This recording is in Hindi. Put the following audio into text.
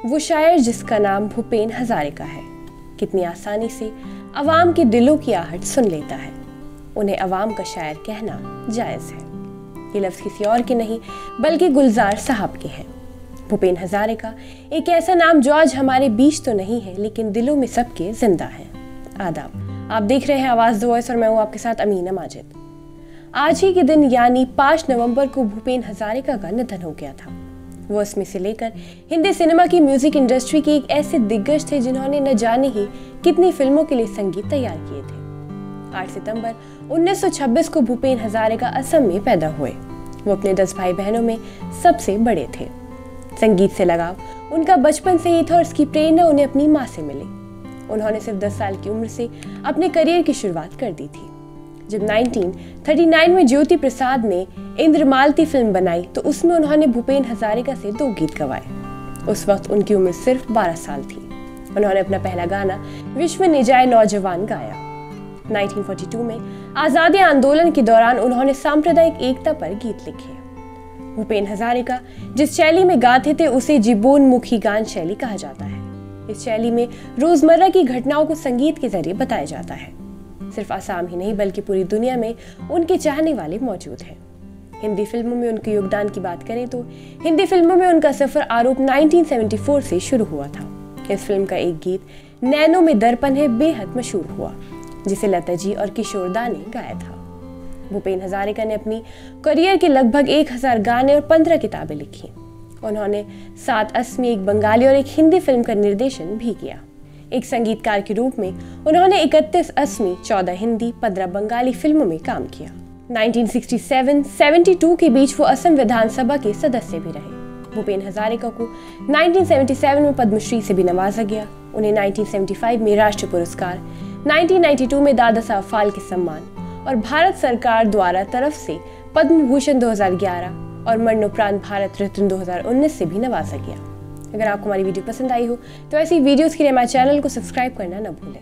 वो शायर जिसका नाम भूपेन हजारिका है, कितनी आसानी से अवाम के दिलों की आहट सुन लेता है। उन्हें अवाम का शायर कहना जायज़ है। ये लफ्ज़ किसी और के नहीं बल्कि गुलजार साहब के हैं। भूपेन हजारिका एक ऐसा नाम जो आज हमारे बीच तो नहीं है लेकिन दिलों में सबके जिंदा है। आदाब, आप देख रहे हैं आवाज़ द वॉइस और मैं हूँ आपके साथ अमीना माजिद। आज ही के दिन यानी 5 नवंबर को भूपेन हजारिका का निधन हो गया था। वो अस्मी से लेकर हिंदी सिनेमा की म्यूजिक इंडस्ट्री के एक ऐसे दिग्गज थे जिन्होंने न जाने ही कितनी फिल्मों के लिए संगीत तैयार किए थे। 8 सितंबर 1926 को भूपेन हजारिका असम में पैदा हुए। वो अपने 10 भाई बहनों में सबसे बड़े थे। संगीत से लगाव उनका बचपन से ही था और इसकी प्रेरणा उन्हें अपनी माँ से मिली। उन्होंने सिर्फ 10 साल की उम्र से अपने करियर की शुरुआत कर दी थी। जब 1939 में ज्योति प्रसाद ने इंद्रमालती फिल्म बनाई तो उसमें उन्होंने भूपेन हजारिका से 2 गीत गवाए। उस वक्त उनकी उम्र सिर्फ 12 साल थी। उन्होंने अपना पहला गाना विश्व निजाए नौजवान गाया। 1942 में आज़ादी आंदोलन के दौरान उन्होंने सांप्रदायिक एकता पर गीत लिखे। भूपेन हजारिका जिस शैली में गाते थे उसे जीवनमुखी गान शैली कहा जाता है। इस शैली में रोजमर्रा की घटनाओं को संगीत के जरिए बताया जाता है। सिर्फ आसाम ही नहीं बल्कि पूरी दुनिया में उनके चाहने वाले मौजूद हैं। हिंदी फिल्मों में उनके योगदान की बात करें तो हिंदी फिल्मों में उनका सफर आरोप 1974 से शुरू हुआ था। इस फिल्म का एक गीत नैनों में दर्पण है बेहद मशहूर हुआ, जिसे लता जी और किशोर दा ने गाया था। भूपेन हजारिका ने अपनी करियर के लगभग 1000 गाने और 15 किताबें लिखी। उन्होंने 7 असमी, एक बंगाली और एक हिंदी फिल्म का निर्देशन भी किया। एक संगीतकार के रूप में उन्होंने 31 असमी, 14 हिंदी, 15 बंगाली फिल्मों में काम किया। 1967-72 के बीच वो असम विधानसभा के सदस्य भी रहे। भूपेन हजारिका को 1977 में पद्मश्री से भी नवाजा गया। उन्हें 1975 में राष्ट्रीय पुरस्कार, 1992 में दादा साहब फाल्के सम्मान और भारत सरकार द्वारा तरफ से पद्म भूषण 2011 और मरणोपरांत भारत रत्न 2019 से भी नवाजा गया। अगर आपको हमारी वीडियो पसंद आई हो तो ऐसी वीडियोस के लिए हमारे चैनल को सब्सक्राइब करना न भूलें।